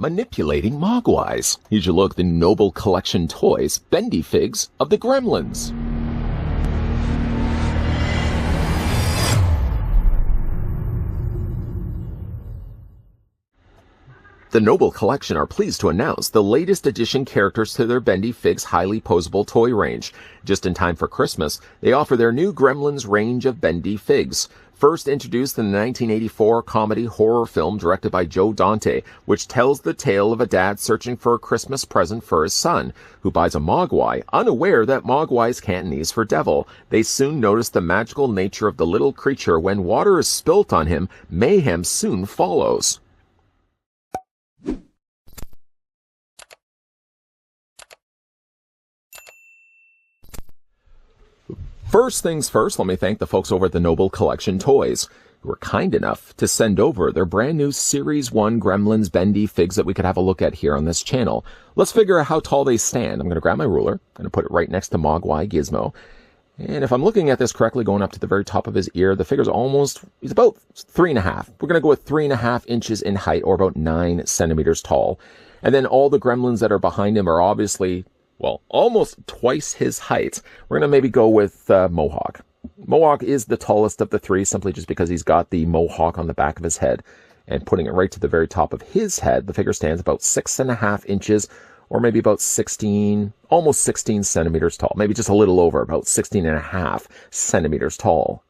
manipulating mogwais. Here's your look at the Noble Collection toys, Bendyfigs of the Gremlins. The Noble Collection are pleased to announce the latest addition characters to their Bendyfigs highly posable toy range. Just in time for Christmas, they offer their new Gremlins range of Bendyfigs. First introduced in the 1984 comedy horror film directed by Joe Dante, which tells the tale of a dad searching for a Christmas present for his son, who buys a mogwai, unaware that mogwai's Cantonese for devil. They soon notice the magical nature of the little creature. When water is spilt on him, mayhem soon follows. First things first, let me thank the folks over at the Noble Collection Toys, who were kind enough to send over their brand new Series 1 Gremlins Bendyfigs that we could have a look at here on this channel. Let's figure out how tall they stand. I'm going to grab my ruler, I'm going to put it right next to Mogwai Gizmo. And if I'm looking at this correctly, going up to the very top of his ear, the figure's he's about 3.5. We're going to go with 3.5 inches in height, or about 9 centimeters tall. And then all the gremlins that are behind him are obviously, well, almost twice his height. We're going to maybe go with Mohawk. Mohawk is the tallest of the three, simply just because he's got the mohawk on the back of his head. And putting it right to the very top of his head, the figure stands about 6.5 inches, or maybe about 16, almost 16 centimeters tall. Maybe just a little over, about 16.5 centimeters tall.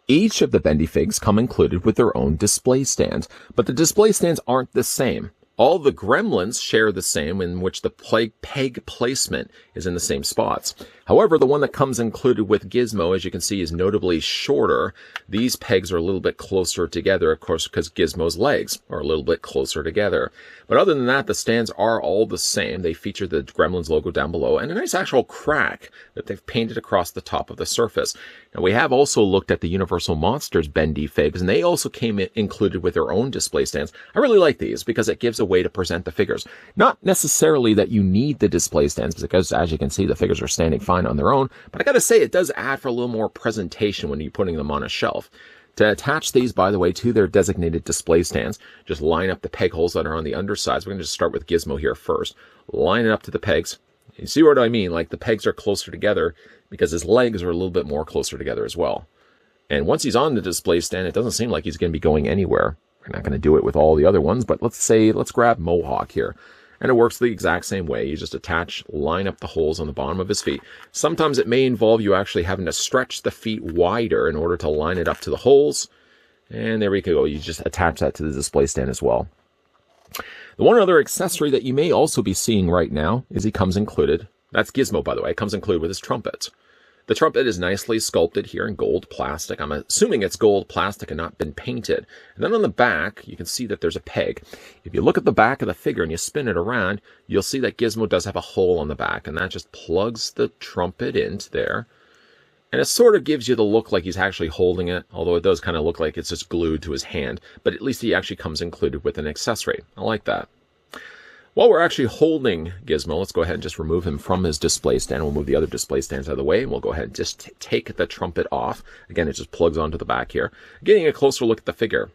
Each of the Bendyfigs come included with their own display stands, but the display stands aren't the same. All the Gremlins share the same, in which the peg placement is in the same spots. However, the one that comes included with Gizmo, as you can see, is notably shorter. These pegs are a little bit closer together, of course, because Gizmo's legs are a little bit closer together. But other than that, the stands are all the same. They feature the Gremlins logo down below and a nice actual crack that they've painted across the top of the surface. Now, we have also looked at the Universal Monsters Bendyfigs, and they also came included with their own display stands. I really like these because it gives a way to present the figures. Not necessarily that you need the display stands, because as you can see, the figures are standing fine on their own, but I gotta say, it does add for a little more presentation when you're putting them on a shelf. To attach these, by the way, to their designated display stands, just line up the peg holes that are on the undersides. We're going to just start with Gizmo here first. Line it up to the pegs. You see what I mean? Like, the pegs are closer together because his legs are a little bit more closer together as well. And once he's on the display stand, it doesn't seem like he's going to be going anywhere. We're not going to do it with all the other ones, but let's grab Mohawk here. And it works the exact same way. You just line up the holes on the bottom of his feet. Sometimes it may involve you actually having to stretch the feet wider in order to line it up to the holes. And there we go. You just attach that to the display stand as well. The one other accessory that you may also be seeing right now is he comes included. That's Gizmo, by the way. It comes included with his trumpet. The trumpet is nicely sculpted here in gold plastic. I'm assuming it's gold plastic and not been painted. And then on the back, you can see that there's a peg. If you look at the back of the figure and you spin it around, you'll see that Gizmo does have a hole on the back, and that just plugs the trumpet into there. And it sort of gives you the look like he's actually holding it, although it does kind of look like it's just glued to his hand. But at least he actually comes included with an accessory. I like that. While we're actually holding Gizmo, let's go ahead and just remove him from his display stand. We'll move the other display stands out of the way, and we'll go ahead and just take the trumpet off. Again, it just plugs onto the back here. Getting a closer look at the figure.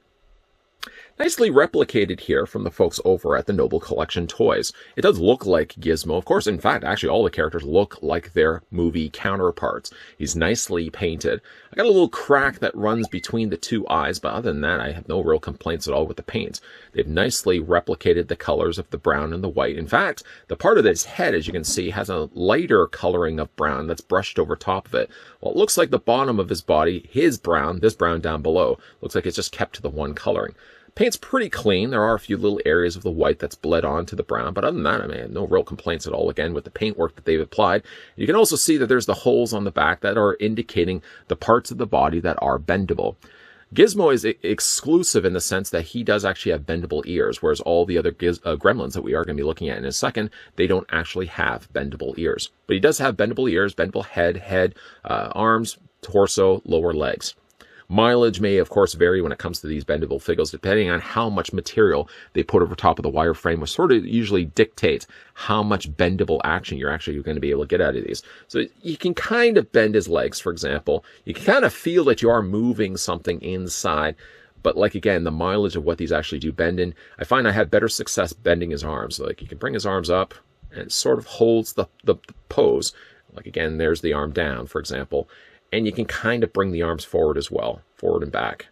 Nicely replicated here from the folks over at the Noble Collection Toys. It does look like Gizmo. Of course, in fact, actually all the characters look like their movie counterparts. He's nicely painted. I got a little crack that runs between the two eyes, but other than that, I have no real complaints at all with the paint. They've nicely replicated the colors of the brown and the white. In fact, the part of his head, as you can see, has a lighter coloring of brown that's brushed over top of it. Well, it looks like the bottom of his body, this brown down below, looks like it's just kept to the one coloring. Paint's pretty clean. There are a few little areas of the white that's bled onto the brown, but other than that, I mean, no real complaints at all, again, with the paintwork that they've applied. You can also see that there's the holes on the back that are indicating the parts of the body that are bendable. Gizmo is exclusive in the sense that he does actually have bendable ears, whereas all the other gremlins that we are going to be looking at in a second, they don't actually have bendable ears. But he does have bendable ears, bendable head, arms, torso, lower legs. Mileage may, of course, vary when it comes to these bendable figures, depending on how much material they put over top of the wireframe, which sort of usually dictates how much bendable action you're actually going to be able to get out of these. So you can kind of bend his legs, for example. You can kind of feel that you are moving something inside, But like, again, the mileage of what these actually do bend in, I find I had better success bending his arms. So, like, you can bring his arms up and it sort of holds the pose. Like, again, there's the arm down, for example. And you can kind of bring the arms forward as well, forward and back.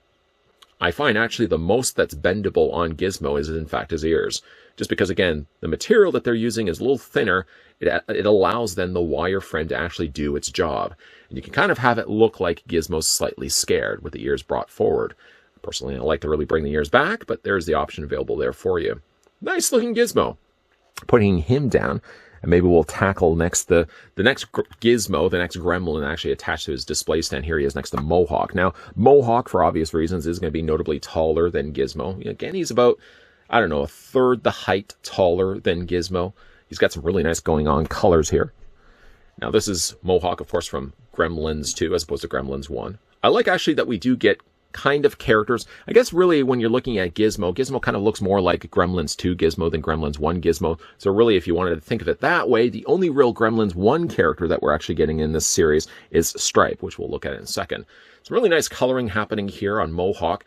I find actually the most that's bendable on Gizmo is, in fact, his ears. Just because, again, the material that they're using is a little thinner. It allows then the wireframe to actually do its job. And you can kind of have it look like Gizmo's slightly scared with the ears brought forward. Personally, I like to really bring the ears back, but there's the option available there for you. Nice looking Gizmo. Putting him down, and maybe we'll tackle next the next Gizmo, the next Gremlin actually attached to his display stand. Here he is next to Mohawk. Now, Mohawk, for obvious reasons, is going to be notably taller than Gizmo. Again, he's about, I don't know, a third the height taller than Gizmo. He's got some really nice going on colors here. Now, this is Mohawk, of course, from Gremlins 2 as opposed to Gremlins 1. I like actually that we do get kind of characters. I guess really when you're looking at Gizmo, Gizmo kind of looks more like Gremlins 2 Gizmo than Gremlins 1 Gizmo. So really, if you wanted to think of it that way, the only real Gremlins 1 character that we're actually getting in this series is Stripe, which we'll look at in a second. Some really nice coloring happening here on Mohawk.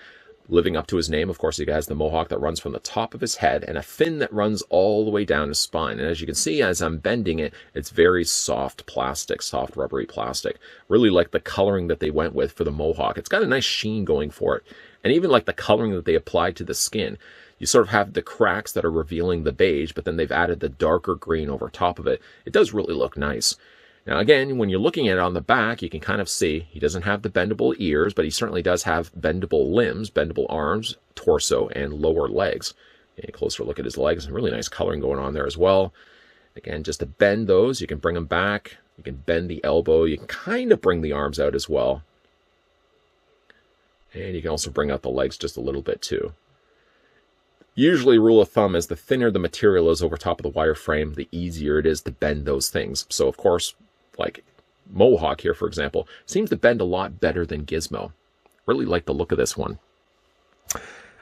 Living up to his name, of course, he has the mohawk that runs from the top of his head and a fin that runs all the way down his spine. And as you can see, as I'm bending it, it's very soft plastic, soft rubbery plastic. Really like the coloring that they went with for the mohawk. It's got a nice sheen going for it. And even like the coloring that they applied to the skin. You sort of have the cracks that are revealing the beige, but then they've added the darker green over top of it. It does really look nice. Now, again, when you're looking at it on the back, you can kind of see he doesn't have the bendable ears, but he certainly does have bendable limbs, bendable arms, torso, and lower legs. A closer look at his legs. Really nice coloring going on there as well. Again, just to bend those, you can bring them back. You can bend the elbow. You can kind of bring the arms out as well. And you can also bring out the legs just a little bit too. Usually, rule of thumb is the thinner the material is over top of the wireframe, the easier it is to bend those things. So, of course, like Mohawk here, for example, seems to bend a lot better than Gizmo. Really like the look of this one.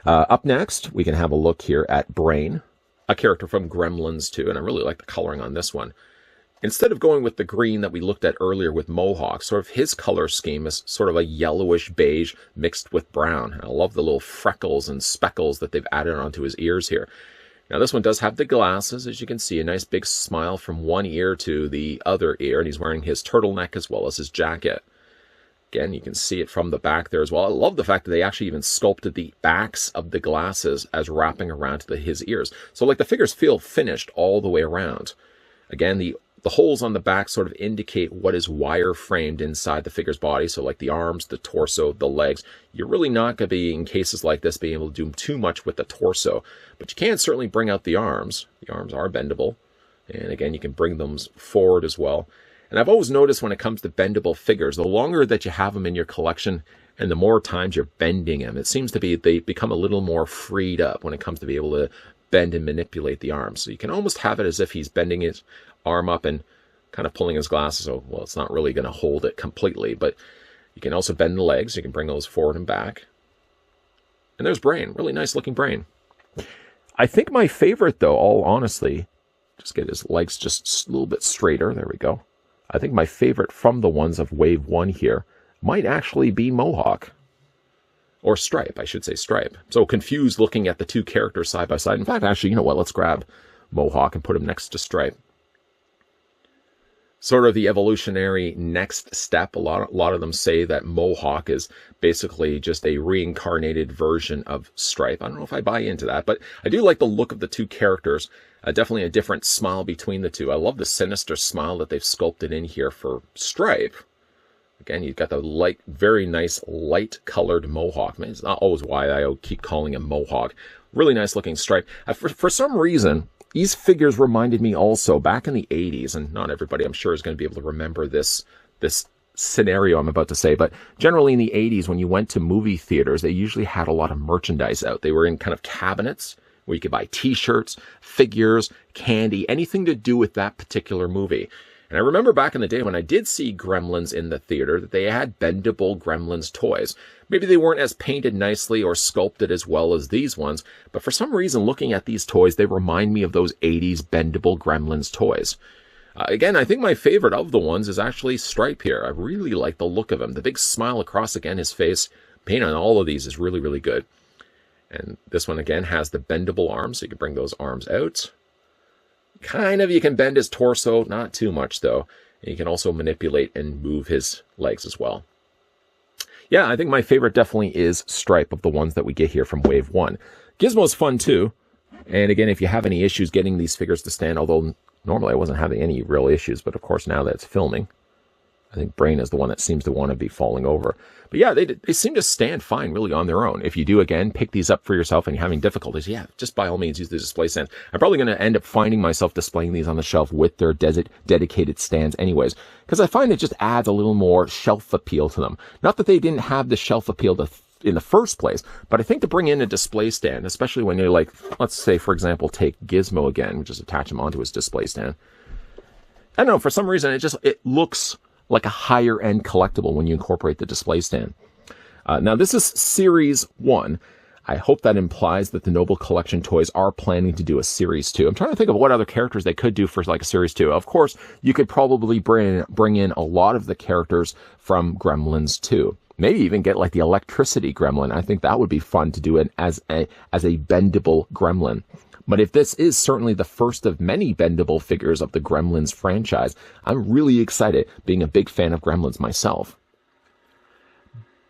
Up next, we can have a look here at Brain, a character from Gremlins 2, and I really like the coloring on this one. Instead of going with the green that we looked at earlier with Mohawk, sort of his color scheme is sort of a yellowish beige mixed with brown. And I love the little freckles and speckles that they've added onto his ears here. Now, this one does have the glasses, as you can see, a nice big smile from one ear to the other ear, and he's wearing his turtleneck as well as his jacket. Again, you can see it from the back there as well. I love the fact that they actually even sculpted the backs of the glasses as wrapping around to his ears. So, like, the figures feel finished all the way around. Again, the holes on the back sort of indicate what is wire framed inside the figure's body. So like the arms, the torso, the legs. You're really not going to be, in cases like this, being able to do too much with the torso. But you can certainly bring out the arms. The arms are bendable. And again, you can bring them forward as well. And I've always noticed when it comes to bendable figures, the longer that you have them in your collection and the more times you're bending them, it seems to be they become a little more freed up when it comes to be able to bend and manipulate the arms. So you can almost have it as if he's bending his arm up and kind of pulling his glasses. So, well, it's not really going to hold it completely, but you can also bend the legs. You can bring those forward and back. And there's Brain. Really nice looking Brain. I think my favorite, though, all honestly, just get his legs just a little bit straighter. There we go. I think my favorite from the ones of Wave 1 here might actually be Mohawk. Or Stripe, I should say Stripe. So confused looking at the two characters side by side. In fact, actually, you know what? Let's grab Mohawk and put him next to Stripe. Sort of the evolutionary next step. A lot of them say that Mohawk is basically just a reincarnated version of Stripe. I don't know if I buy into that, but I do like the look of the two characters. Definitely a different smile between the two. I love the sinister smile that they've sculpted in here for Stripe. Again, you've got the light, very nice light-colored Mohawk. Man, it's not always why I keep calling him Mohawk. Really nice looking Stripe. For some reason, these figures reminded me also, back in the 80s, and not everybody I'm sure is going to be able to remember this scenario I'm about to say, but generally in the 80s when you went to movie theaters, they usually had a lot of merchandise out. They were in kind of cabinets where you could buy t-shirts, figures, candy, anything to do with that particular movie. And I remember back in the day when I did see Gremlins in the theater that they had bendable Gremlins toys. Maybe they weren't as painted nicely or sculpted as well as these ones, but for some reason looking at these toys, they remind me of those 80s bendable Gremlins toys. Again, I think my favorite of the ones is actually Stripe here. I really like the look of him. The big smile across, again, his face, Paint on all of these is really, really good. And this one, again, has the bendable arms, so you can bring those arms out. Kind of, you can bend his torso, not too much, though. And you can also manipulate and move his legs as well. Yeah, I think my favorite definitely is Stripe of the ones that we get here from Wave 1. Gizmo's fun, too. And again, if you have any issues getting these figures to stand, although normally I wasn't having any real issues, but of course now that it's filming, I think Brain is the one that seems to want to be falling over. But yeah, they seem to stand fine really on their own. If you do, again, pick these up for yourself and you're having difficulties, yeah, just by all means use the display stands. I'm probably going to end up finding myself displaying these on the shelf with their dedicated stands anyways, because I find it just adds a little more shelf appeal to them. Not that they didn't have the shelf appeal in the first place, but I think to bring in a display stand, especially when you're like, let's say, for example, take Gizmo again, just attach him onto his display stand. I don't know, for some reason, it looks like a higher end collectible when you incorporate the display stand. Now this is Series 1. I hope that implies that the Noble Collection Toys are planning to do a Series 2. I'm trying to think of what other characters they could do for like a Series 2. Of course, you could probably bring in a lot of the characters from Gremlins 2. Maybe even get like the electricity gremlin. I think that would be fun to do it as a bendable gremlin. But if this is certainly the first of many bendable figures of the Gremlins franchise, I'm really excited, being a big fan of Gremlins myself.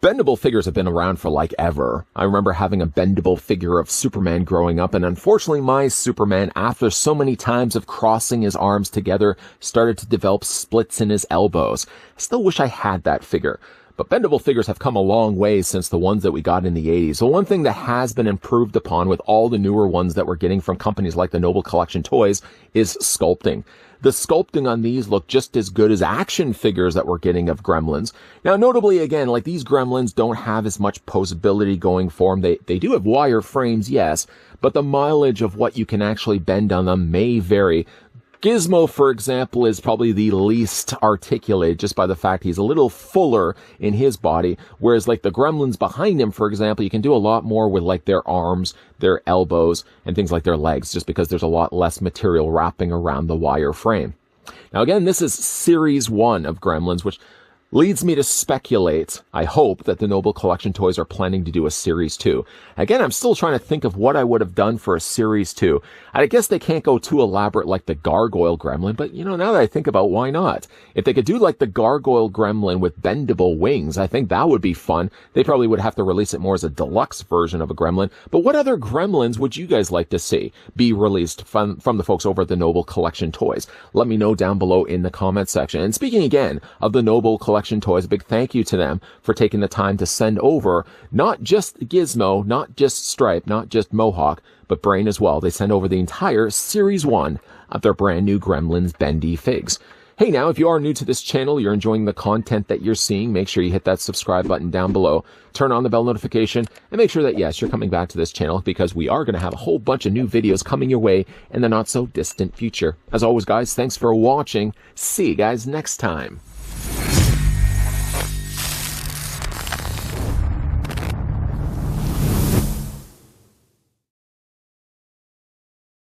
Bendable figures have been around for like ever. I remember having a bendable figure of Superman growing up, and unfortunately my Superman, after so many times of crossing his arms together, started to develop splits in his elbows. I still wish I had that figure. But bendable figures have come a long way since the ones that we got in the 80s. So one thing that has been improved upon with all the newer ones that we're getting from companies like the Noble Collection Toys is sculpting. The sculpting on these look just as good as action figures that we're getting of Gremlins. Now, notably, again, like these Gremlins don't have as much posability going for them. They do have wire frames, yes, but the mileage of what you can actually bend on them may vary. Gizmo, for example, is probably the least articulate just by the fact he's a little fuller in his body, whereas like the Gremlins behind him, for example, you can do a lot more with like their arms, their elbows, and things like their legs, just because there's a lot less material wrapping around the wire frame. Now again, this is Series 1 of Gremlins, which leads me to speculate, I hope, that the Noble Collection Toys are planning to do a Series 2. Again, I'm still trying to think of what I would have done for a Series 2. I guess they can't go too elaborate like the Gargoyle Gremlin, but, you know, now that I think about, why not? If they could do like the Gargoyle Gremlin with bendable wings, I think that would be fun. They probably would have to release it more as a deluxe version of a Gremlin. But what other Gremlins would you guys like to see be released from the folks over at the Noble Collection Toys? Let me know down below in the comment section. And speaking again of the Noble Collection Toys, a big thank you to them for taking the time to send over not just Gizmo, not just Stripe, not just Mohawk, but Brain as well. They send over the entire Series 1 of their brand new Gremlins Bendyfigs. Hey, now, if you are new to this channel, you're enjoying the content that you're seeing, make sure you hit that subscribe button down below, turn on the bell notification, and make sure that, yes, you're coming back to this channel, because we are going to have a whole bunch of new videos coming your way in the not-so-distant future. As always, guys, thanks for watching. See you guys next time.